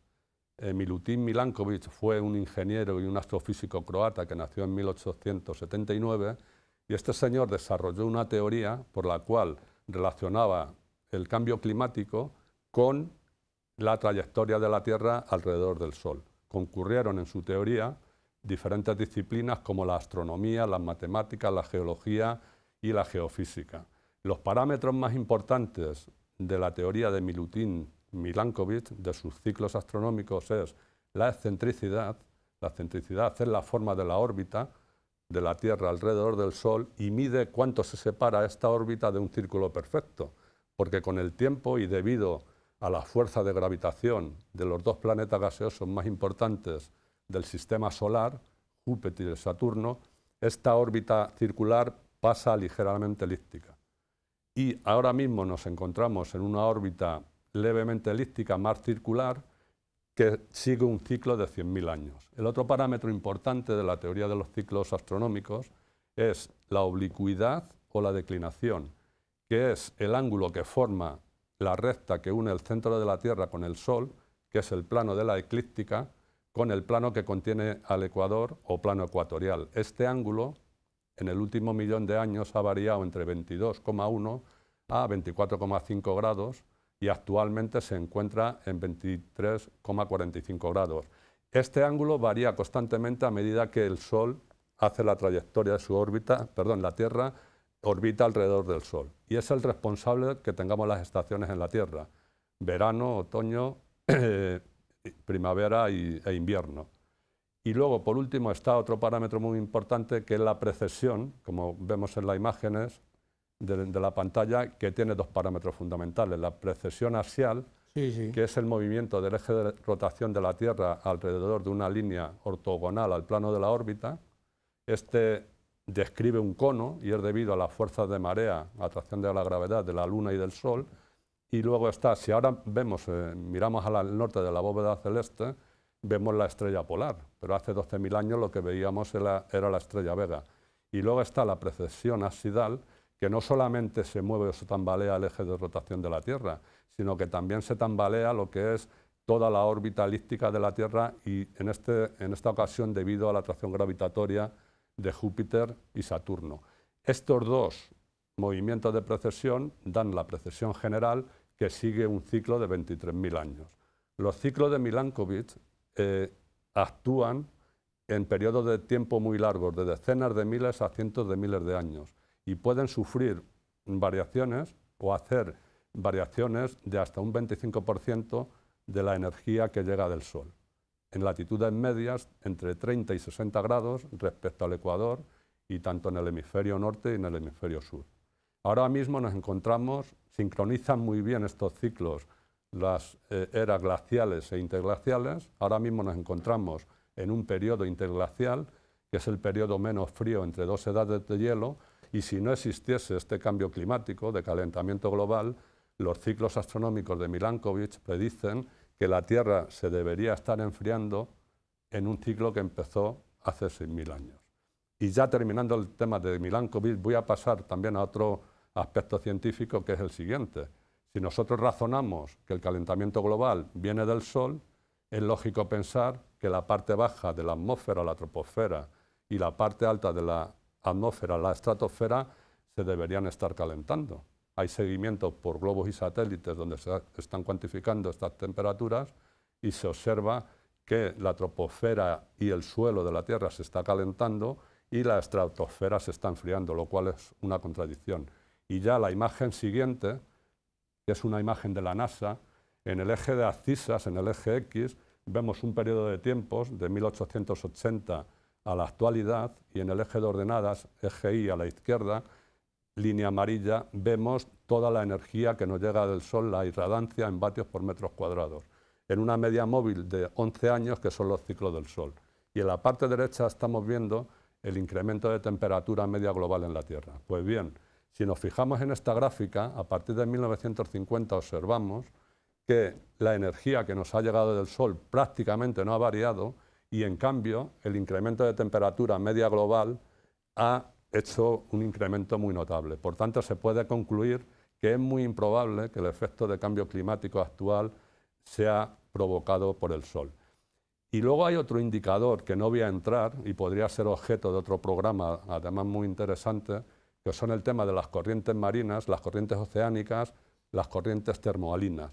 Speaker 2: Milutin Milankovitch fue un ingeniero y un astrofísico croata que nació en 1879 y este señor desarrolló una teoría por la cual relacionaba el cambio climático con la trayectoria de la Tierra alrededor del Sol. Concurrieron en su teoría diferentes disciplinas como la astronomía, las matemáticas, la geología y la geofísica. Los parámetros más importantes de la teoría de Milutin Milankovitch, de sus ciclos astronómicos, es la excentricidad. La excentricidad es la forma de la órbita de la Tierra alrededor del Sol y mide cuánto se separa esta órbita de un círculo perfecto, porque con el tiempo y debido a la fuerza de gravitación de los dos planetas gaseosos más importantes del sistema solar, Júpiter y Saturno, esta órbita circular pasa ligeramente elíptica. Y ahora mismo nos encontramos en una órbita levemente elíptica, más circular, que sigue un ciclo de 100.000 años. El otro parámetro importante de la teoría de los ciclos astronómicos es la oblicuidad o la declinación, que es el ángulo que forma la recta que une el centro de la Tierra con el Sol, que es el plano de la eclíptica, con el plano que contiene al ecuador o plano ecuatorial. Este ángulo, en el último millón de años, ha variado entre 22,1 a 24,5 grados, y actualmente se encuentra en 23,45 grados. Este ángulo varía constantemente a medida que el Sol hace la trayectoria de su órbita, la Tierra orbita alrededor del Sol. Y es el responsable de que tengamos las estaciones en la Tierra: verano, otoño, primavera e invierno. Y luego, por último, está otro parámetro muy importante, que es la precesión, como vemos en las imágenes de la pantalla, que tiene dos parámetros fundamentales: la precesión axial, que es el movimiento del eje de rotación de la Tierra alrededor de una línea ortogonal al plano de la órbita. Este describe un cono y es debido a las fuerzas de marea, atracción de la gravedad de la Luna y del Sol. Y luego está, si ahora vemos, miramos al norte de la bóveda celeste, vemos la estrella polar, pero hace 12.000 años lo que veíamos era la estrella Vega. Y luego está la precesión absidal, que no solamente se mueve o se tambalea el eje de rotación de la Tierra, sino que también se tambalea lo que es toda la órbita elíptica de la Tierra, y en esta ocasión debido a la atracción gravitatoria de Júpiter y Saturno. Estos dos movimientos de precesión dan la precesión general, que sigue un ciclo de 23.000 años. Los ciclos de Milankovitch actúan en periodos de tiempo muy largos, de decenas de miles a cientos de miles de años, y pueden sufrir variaciones o hacer variaciones de hasta un 25% de la energía que llega del Sol, en latitudes medias entre 30 y 60 grados respecto al ecuador, y tanto en el hemisferio norte y en el hemisferio sur. Ahora mismo nos encontramos, sincronizan muy bien estos ciclos las eras glaciales e interglaciales. Ahora mismo nos encontramos en un periodo interglacial, que es el periodo menos frío entre dos edades de hielo, y si no existiese este cambio climático de calentamiento global, los ciclos astronómicos de Milankovitch predicen que la Tierra se debería estar enfriando en un ciclo que empezó hace 6.000 años. Y ya terminando el tema de Milankovitch, voy a pasar también a otro aspecto científico, que es el siguiente. Si nosotros razonamos que el calentamiento global viene del Sol, es lógico pensar que la parte baja de la atmósfera, la troposfera, y la parte alta de la atmósfera, la estratosfera, se deberían estar calentando. Hay seguimientos por globos y satélites donde se están cuantificando estas temperaturas y se observa que la troposfera y el suelo de la Tierra se está calentando y la estratosfera se está enfriando, lo cual es una contradicción. Y ya la imagen siguiente, que es una imagen de la NASA, en el eje de abscisas, en el eje X, vemos un periodo de tiempos de 1880 a la actualidad, y en el eje de ordenadas, eje Y a la izquierda, línea amarilla, vemos toda la energía que nos llega del Sol, la irradancia en vatios por metros cuadrados, en una media móvil de 11 años, que son los ciclos del Sol. Y en la parte derecha estamos viendo el incremento de temperatura media global en la Tierra. Pues bien, si nos fijamos en esta gráfica, a partir de 1950 observamos que la energía que nos ha llegado del Sol prácticamente no ha variado, y en cambio el incremento de temperatura media global ha hecho un incremento muy notable. Por tanto, se puede concluir que es muy improbable que el efecto de cambio climático actual sea provocado por el Sol. Y luego hay otro indicador que no voy a entrar y podría ser objeto de otro programa, además muy interesante, que son el tema de las corrientes marinas, las corrientes oceánicas, las corrientes termohalinas.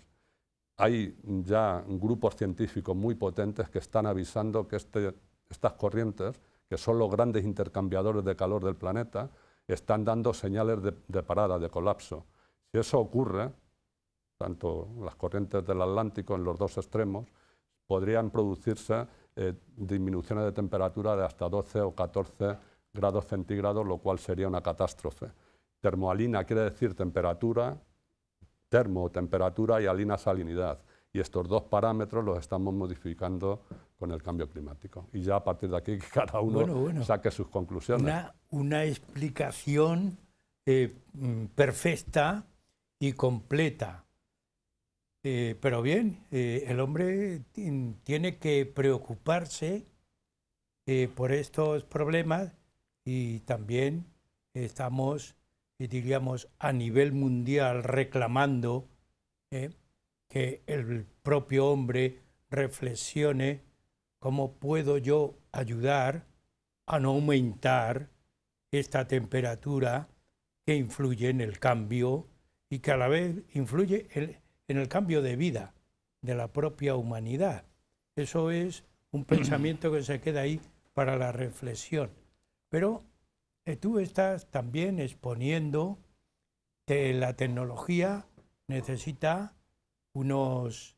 Speaker 2: Hay ya grupos científicos muy potentes que están avisando que estas corrientes, que son los grandes intercambiadores de calor del planeta, están dando señales de parada, de colapso. Si eso ocurre, tanto las corrientes del Atlántico en los dos extremos, podrían producirse disminuciones de temperatura de hasta 12 o 14 grados centígrados, lo cual sería una catástrofe. Termohalina quiere decir temperatura, termo, temperatura, y halina, salinidad. Y estos dos parámetros los estamos modificando con el cambio climático. Y ya a partir de aquí cada uno saque sus conclusiones.
Speaker 1: Una explicación perfecta y completa. Pero bien, el hombre tiene que preocuparse por estos problemas, y también estamos, diríamos, a nivel mundial reclamando que el propio hombre reflexione cómo puedo yo ayudar a no aumentar esta temperatura que influye en el cambio y que a la vez influye en el cambio de vida de la propia humanidad. Eso es un pensamiento que se queda ahí para la reflexión. Pero tú estás también exponiendo que la tecnología necesita unas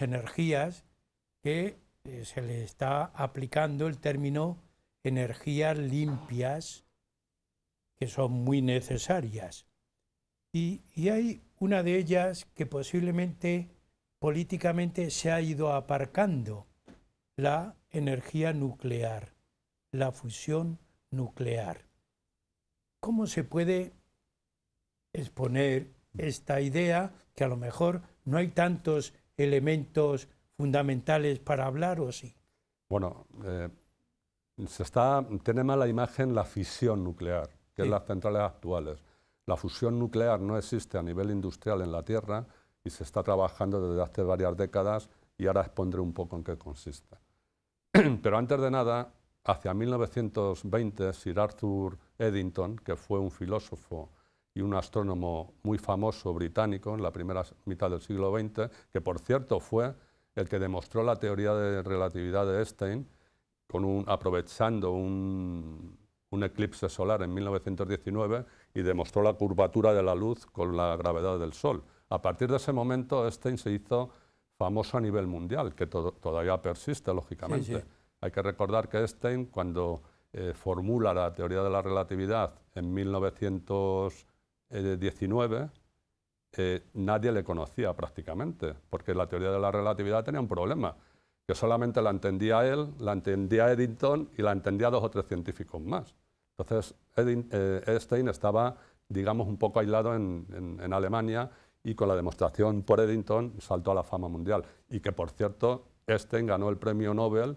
Speaker 1: energías que se le está aplicando el término energías limpias, que son muy necesarias. Y hay una de ellas que posiblemente políticamente se ha ido aparcando, la energía nuclear, la fusión nuclear. ¿Cómo se puede exponer esta idea, que a lo mejor no hay tantos elementos fundamentales para hablar, o sí?
Speaker 2: Bueno, tiene mala imagen la fisión nuclear, que es las centrales actuales. La fusión nuclear no existe a nivel industrial en la Tierra y se está trabajando desde hace varias décadas, y ahora expondré un poco en qué consiste. Pero antes de nada, hacia 1920, Sir Arthur Eddington, que fue un filósofo y un astrónomo muy famoso británico en la primera mitad del siglo XX, que por cierto fue el que demostró la teoría de relatividad de Einstein, aprovechando un eclipse solar en 1919, y demostró la curvatura de la luz con la gravedad del Sol. A partir de ese momento, Einstein se hizo famoso a nivel mundial, que todavía persiste, lógicamente. Sí, sí. Hay que recordar que Einstein, cuando formula la teoría de la relatividad en 1919, nadie le conocía prácticamente, porque la teoría de la relatividad tenía un problema, que solamente la entendía él, la entendía Eddington y la entendía 2 o 3 científicos más. Entonces, Einstein estaba, digamos, un poco aislado en Alemania, y con la demostración por Eddington saltó a la fama mundial. Y que, por cierto, Einstein ganó el premio Nobel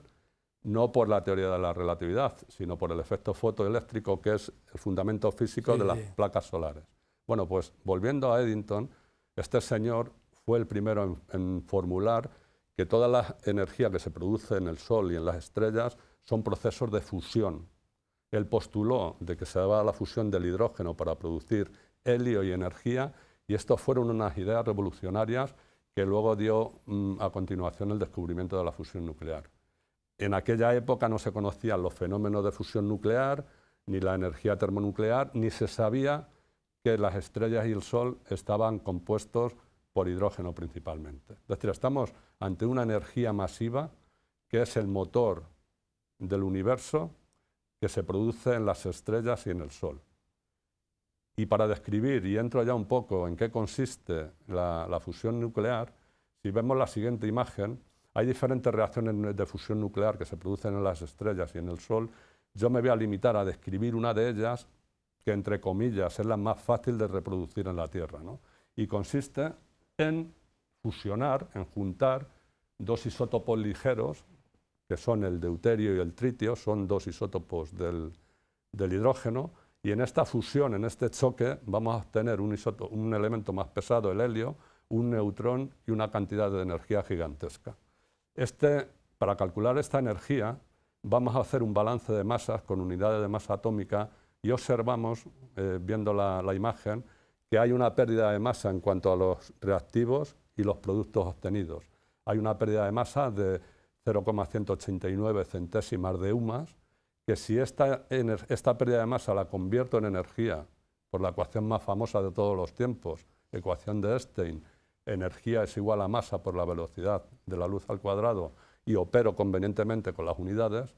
Speaker 2: no por la teoría de la relatividad, sino por el efecto fotoeléctrico, que es el fundamento físico de las placas solares. Bueno, pues volviendo a Eddington, este señor fue el primero en formular que toda la energía que se produce en el Sol y en las estrellas son procesos de fusión. Él postuló de que se daba la fusión del hidrógeno para producir helio y energía, y esto fueron unas ideas revolucionarias que luego dio a continuación el descubrimiento de la fusión nuclear. En aquella época no se conocían los fenómenos de fusión nuclear, ni la energía termonuclear, ni se sabía que las estrellas y el Sol estaban compuestos por hidrógeno principalmente. Es decir, estamos ante una energía masiva que es el motor del universo, que se produce en las estrellas y en el Sol. Y para describir, y entro ya un poco en qué consiste la fusión nuclear, si vemos la siguiente imagen, hay diferentes reacciones de fusión nuclear que se producen en las estrellas y en el Sol. Yo me voy a limitar a describir una de ellas, que entre comillas es la más fácil de reproducir en la Tierra, ¿no? Y consiste en fusionar, en juntar 2 isótopos ligeros, que son el deuterio y el tritio, son 2 isótopos del hidrógeno, y en esta fusión, en este choque, vamos a obtener un elemento más pesado, el helio, un neutrón y una cantidad de energía gigantesca. Para calcular esta energía, vamos a hacer un balance de masas con unidades de masa atómica, y observamos, viendo la imagen, que hay una pérdida de masa en cuanto a los reactivos y los productos obtenidos. Hay una pérdida de masa de 0,189 centésimas de UMAS, que si esta pérdida de masa la convierto en energía por la ecuación más famosa de todos los tiempos, ecuación de Einstein, energía es igual a masa por la velocidad de la luz al cuadrado, y opero convenientemente con las unidades,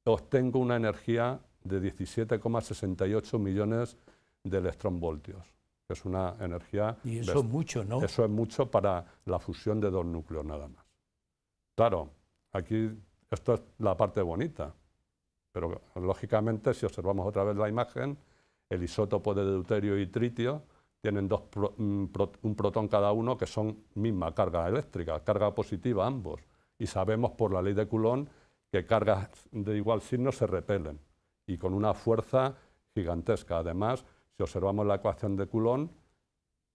Speaker 2: obtengo una energía de 17,68 millones de electronvoltios, que es una energía...
Speaker 1: Y eso es mucho, ¿no?
Speaker 2: Eso es mucho para la fusión de 2 núcleos nada más. Claro, aquí esto es la parte bonita, pero lógicamente si observamos otra vez la imagen, el isótopo de deuterio y tritio tienen un protón cada uno, que son misma carga eléctrica, carga positiva ambos, y sabemos por la ley de Coulomb que cargas de igual signo se repelen, y con una fuerza gigantesca. Además, si observamos la ecuación de Coulomb,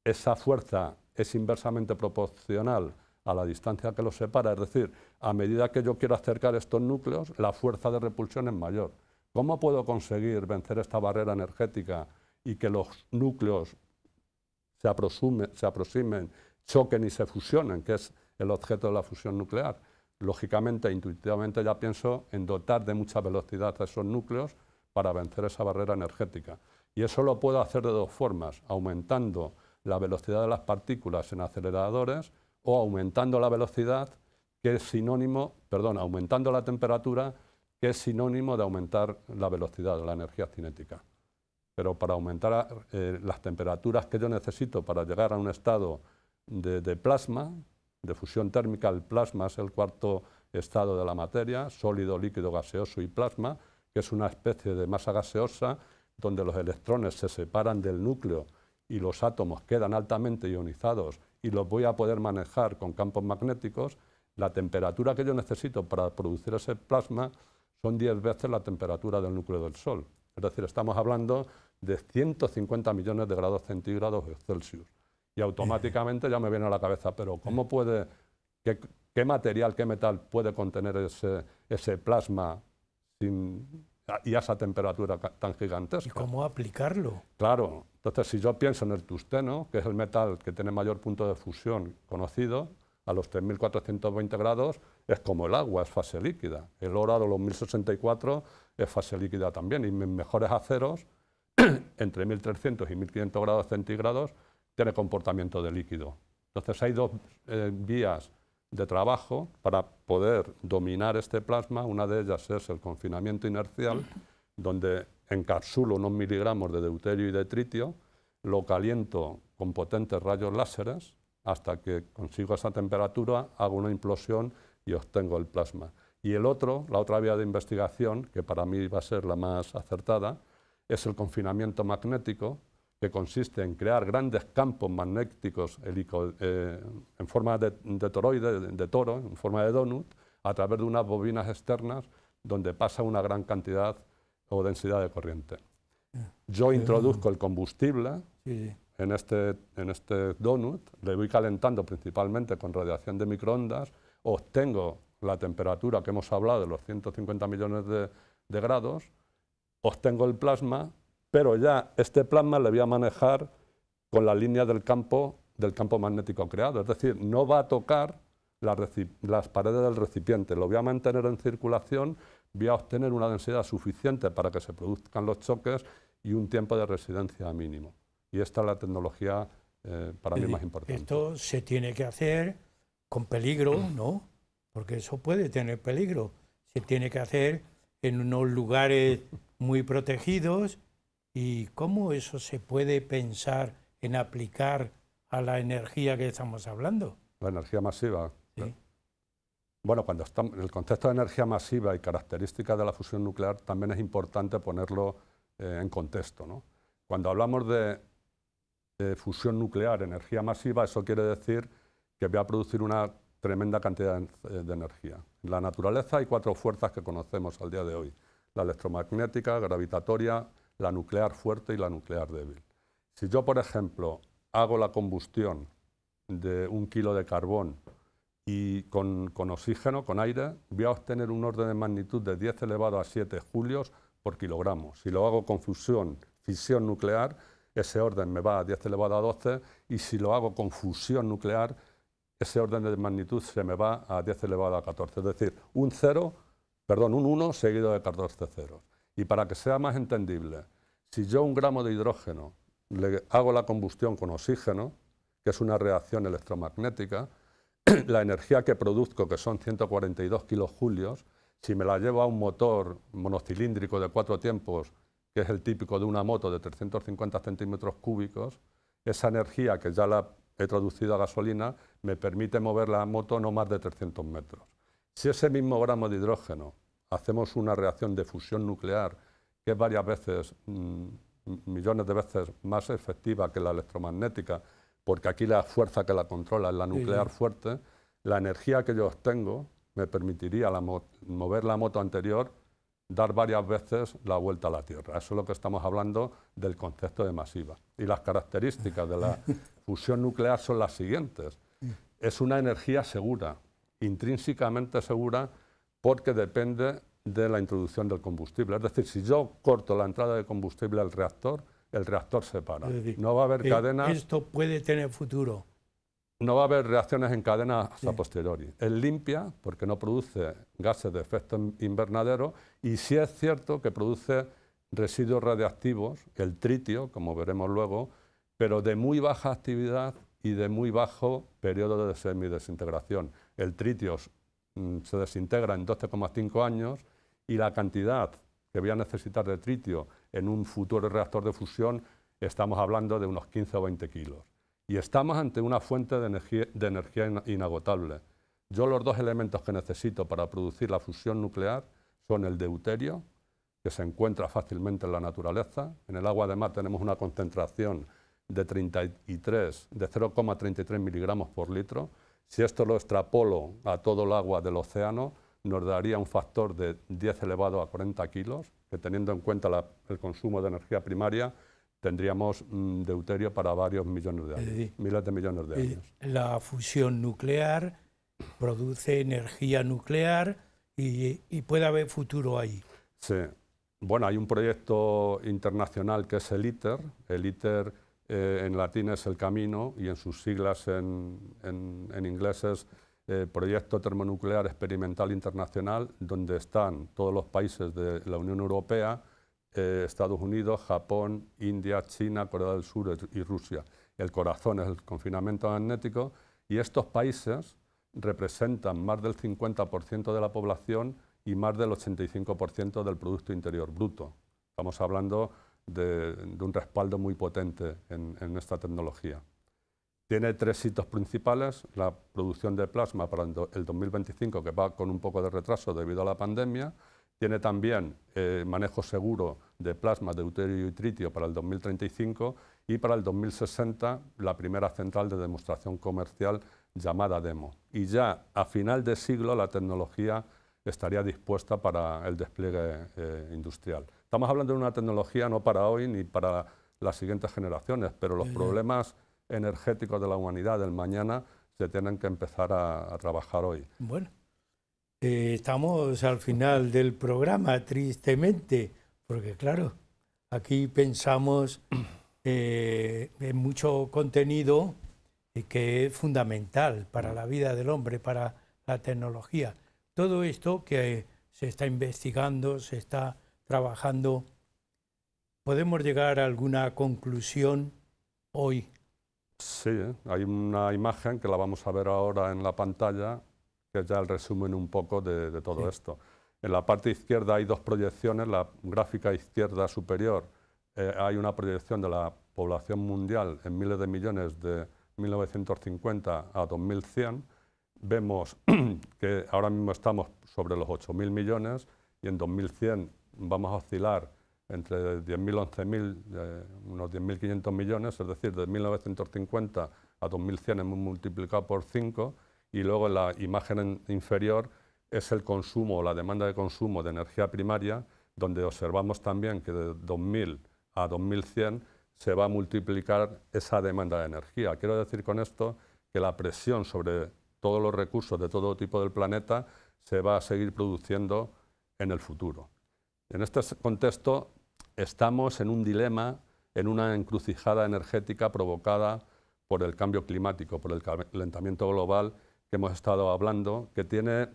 Speaker 2: esa fuerza es inversamente proporcional a la distancia que los separa, es decir, a medida que yo quiero acercar estos núcleos, la fuerza de repulsión es mayor. ¿Cómo puedo conseguir vencer esta barrera energética y que los núcleos se aproximen, choquen y se fusionen, que es el objeto de la fusión nuclear? Lógicamente, intuitivamente ya pienso en dotar de mucha velocidad a esos núcleos para vencer esa barrera energética. Y eso lo puedo hacer de 2 formas, aumentando la velocidad de las partículas en aceleradores, o aumentando la velocidad, que es sinónimo, perdón, aumentando la temperatura, que es sinónimo de aumentar la velocidad de la energía cinética. Pero para aumentar las temperaturas que yo necesito para llegar a un estado de plasma, de fusión térmica, el plasma es el 4.º estado de la materia, sólido, líquido, gaseoso y plasma, que es una especie de masa gaseosa donde los electrones se separan del núcleo y los átomos quedan altamente ionizados y los voy a poder manejar con campos magnéticos. La temperatura que yo necesito para producir ese plasma son 10 veces la temperatura del núcleo del Sol. Es decir, estamos hablando de 150 millones de grados centígrados Celsius. Y automáticamente ya me viene a la cabeza, pero ¿cómo puede, qué material, qué metal puede contener ese plasma y a esa temperatura tan gigantesca?
Speaker 1: ¿Y cómo aplicarlo?
Speaker 2: Claro, entonces si yo pienso en el tungsteno, que es el metal que tiene mayor punto de fusión conocido, a los 3.420 grados es como el agua, es fase líquida. El oro a los 1.064 es fase líquida también, y en mejores aceros, entre 1.300 y 1.500 grados centígrados, tiene comportamiento de líquido. Entonces hay 2 vías de trabajo para poder dominar este plasma. Una de ellas es el confinamiento inercial, donde encapsulo unos miligramos de deuterio y de tritio, lo caliento con potentes rayos láseres hasta que consigo esa temperatura, hago una implosión y obtengo el plasma. Y la otra vía de investigación, que para mí va a ser la más acertada, es el confinamiento magnético, que consiste en crear grandes campos magnéticos en forma de toroide, de toro, en forma de donut, a través de unas bobinas externas donde pasa una gran cantidad o densidad de corriente. Yo introduzco el combustible en este donut, le voy calentando principalmente con radiación de microondas, obtengo la temperatura que hemos hablado de los 150 millones de grados, obtengo el plasma, pero ya este plasma le voy a manejar con la línea del campo magnético creado, es decir, no va a tocar las paredes del recipiente, lo voy a mantener en circulación, voy a obtener una densidad suficiente para que se produzcan los choques y un tiempo de residencia mínimo. Y esta es la tecnología para mí más importante.
Speaker 1: Esto se tiene que hacer con peligro, ¿no? Porque eso puede tener peligro. Se tiene que hacer en unos lugares muy protegidos. ¿Y cómo eso se puede pensar en aplicar a la energía que estamos hablando?
Speaker 2: La energía masiva.
Speaker 1: Sí.
Speaker 2: Bueno, cuando estamos en el concepto de energía masiva y características de la fusión nuclear, también es importante ponerlo en contexto, ¿no? Cuando hablamos de fusión nuclear, energía masiva, eso quiere decir que voy a producir una tremenda cantidad de energía. En la naturaleza hay 4 fuerzas que conocemos al día de hoy: la electromagnética, gravitatoria, la nuclear fuerte y la nuclear débil. Si yo, por ejemplo, hago la combustión de 1 kilo de carbón y con oxígeno, con aire, voy a obtener un orden de magnitud de 10 elevado a 7 julios por kilogramo. Si lo hago con fisión nuclear, ese orden me va a 10 elevado a 12, y si lo hago con fusión nuclear, ese orden de magnitud se me va a 10 elevado a 14. Es decir, un 1 seguido de 14 ceros. Y para que sea más entendible, si yo 1 gramo de hidrógeno le hago la combustión con oxígeno, que es una reacción electromagnética, la energía que produzco, que son 142 kilojulios, si me la llevo a un motor monocilíndrico de 4 tiempos, que es el típico de una moto de 350 centímetros cúbicos, esa energía que ya la he traducido a gasolina me permite mover la moto no más de 300 metros. Si ese mismo gramo de hidrógeno hacemos una reacción de fusión nuclear, que es varias veces, millones de veces más efectiva que la electromagnética, porque aquí la fuerza que la controla es la nuclear fuerte, la energía que yo obtengo me permitiría mover la moto anterior, dar varias veces la vuelta a la Tierra. Eso es lo que estamos hablando del concepto de masiva. Y las características de la fusión nuclear son las siguientes. Es una energía segura, intrínsecamente segura, porque depende de la introducción del combustible. Es decir, si yo corto la entrada de combustible al reactor, el reactor se para. No va a haber cadenas.
Speaker 1: Esto puede tener futuro.
Speaker 2: No va a haber reacciones en cadena hasta posteriori. Es limpia porque no produce gases de efecto invernadero, y sí es cierto que produce residuos radiactivos, el tritio, como veremos luego, pero de muy baja actividad y de muy bajo periodo de semidesintegración. El tritio se desintegra en 12,5 años y la cantidad que voy a necesitar de tritio en un futuro reactor de fusión estamos hablando de unos 15 o 20 kilos. Y estamos ante una fuente de energía inagotable. Yo los 2 elementos que necesito para producir la fusión nuclear son el deuterio, que se encuentra fácilmente en la naturaleza. En el agua de mar tenemos una concentración de 0,33 miligramos por litro. Si esto lo extrapolo a todo el agua del océano, nos daría un factor de 10 elevado a 40 kilos, que teniendo en cuenta el consumo de energía primaria, tendríamos deuterio para varios millones de años, miles de millones de años.
Speaker 1: La fusión nuclear produce energía nuclear y puede haber futuro ahí.
Speaker 2: Sí. Bueno, hay un proyecto internacional que es el ITER. El ITER en latín es el camino y en sus siglas en inglés es Proyecto Termonuclear Experimental Internacional, donde están todos los países de la Unión Europea, Estados Unidos, Japón, India, China, Corea del Sur y Rusia. El corazón es el confinamiento magnético, y estos países representan más del 50% de la población y más del 85% del Producto Interior Bruto. Estamos hablando de un respaldo muy potente en esta tecnología. Tiene 3 hitos principales: la producción de plasma para el 2025, que va con un poco de retraso debido a la pandemia. Tiene también manejo seguro de plasma, deuterio y tritio para el 2035, y para el 2060 la primera central de demostración comercial llamada DEMO. Y ya a final de siglo la tecnología estaría dispuesta para el despliegue industrial. Estamos hablando de una tecnología no para hoy ni para las siguientes generaciones, pero los problemas energéticos de la humanidad del mañana se tienen que empezar a trabajar hoy.
Speaker 1: Bueno. Estamos al final del programa, tristemente, porque claro, aquí pensamos en mucho contenido que es fundamental para la vida del hombre, para la tecnología. Todo esto que se está investigando, se está trabajando, ¿podemos llegar a alguna conclusión hoy?
Speaker 2: Sí, hay una imagen que la vamos a ver ahora en la pantalla, que es ya el resumen un poco de todo esto. En la parte izquierda hay 2 proyecciones. La gráfica izquierda superior hay una proyección de la población mundial en miles de millones de 1950 a 2100. Vemos que ahora mismo estamos sobre los 8.000 millones y en 2100 vamos a oscilar entre 10.000 y 11.000, unos 10.500 millones, es decir, de 1950 a 2100 hemos multiplicado por 5. Y luego en la imagen inferior es el consumo, la demanda de consumo de energía primaria, donde observamos también que de 2000 a 2100 se va a multiplicar esa demanda de energía. Quiero decir con esto que la presión sobre todos los recursos de todo tipo del planeta se va a seguir produciendo en el futuro. En este contexto estamos en un dilema, en una encrucijada energética provocada por el cambio climático, por el calentamiento global, que hemos estado hablando, que tiene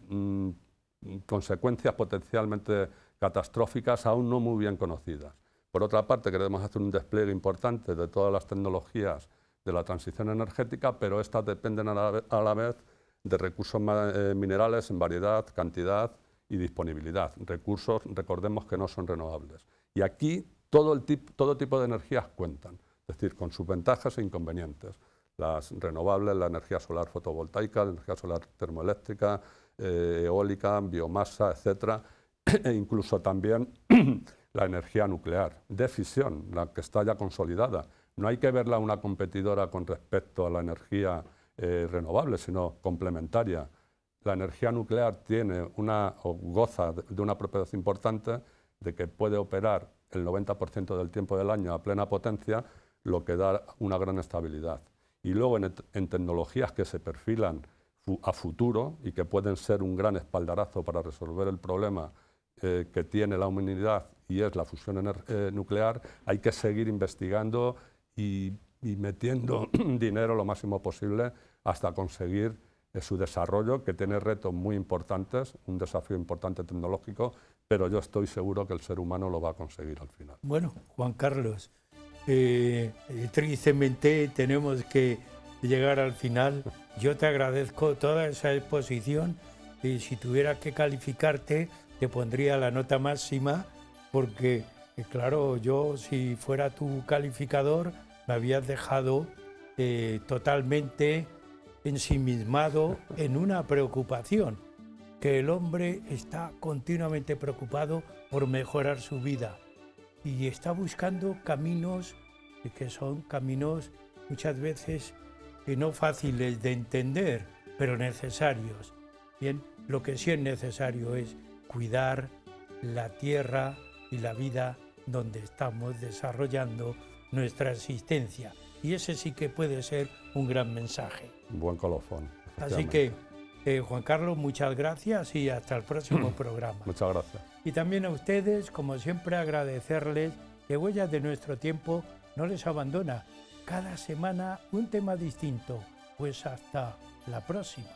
Speaker 2: consecuencias potencialmente catastróficas aún no muy bien conocidas. Por otra parte, queremos hacer un despliegue importante de todas las tecnologías de la transición energética, pero estas dependen a la vez de recursos minerales en variedad, cantidad y disponibilidad. Recursos, recordemos, que no son renovables. Y aquí todo tipo de energías cuentan, es decir, con sus ventajas e inconvenientes. Las renovables, la energía solar fotovoltaica, la energía solar termoeléctrica, eólica, biomasa, etcétera, e incluso también la energía nuclear de fisión, la que está ya consolidada. No hay que verla una competidora con respecto a la energía renovable, sino complementaria. La energía nuclear tiene goza de una propiedad importante, de que puede operar el 90% del tiempo del año a plena potencia, lo que da una gran estabilidad. Y luego en tecnologías que se perfilan a futuro y que pueden ser un gran espaldarazo para resolver el problema que tiene la humanidad, y es la fusión nuclear, hay que seguir investigando y metiendo dinero lo máximo posible hasta conseguir su desarrollo, que tiene retos muy importantes, un desafío importante tecnológico, pero yo estoy seguro que el ser humano lo va a conseguir al final.
Speaker 1: Bueno, Juan Carlos, tristemente tenemos que llegar al final. Yo te agradezco toda esa exposición y si tuviera que calificarte te pondría la nota máxima, porque claro, yo si fuera tu calificador me habías dejado totalmente ensimismado en una preocupación, que el hombre está continuamente preocupado por mejorar su vida y está buscando caminos que son caminos muchas veces no fáciles de entender, pero necesarios. Bien, lo que sí es necesario es cuidar la tierra y la vida donde estamos desarrollando nuestra existencia. Y ese sí que puede ser un gran mensaje.
Speaker 2: Un buen colofón.
Speaker 1: Así que, Juan Carlos, muchas gracias y hasta el próximo programa.
Speaker 2: Muchas gracias.
Speaker 1: Y también a ustedes, como siempre, agradecerles que Huellas de Nuestro Tiempo no les abandona. Cada semana un tema distinto. Pues hasta la próxima.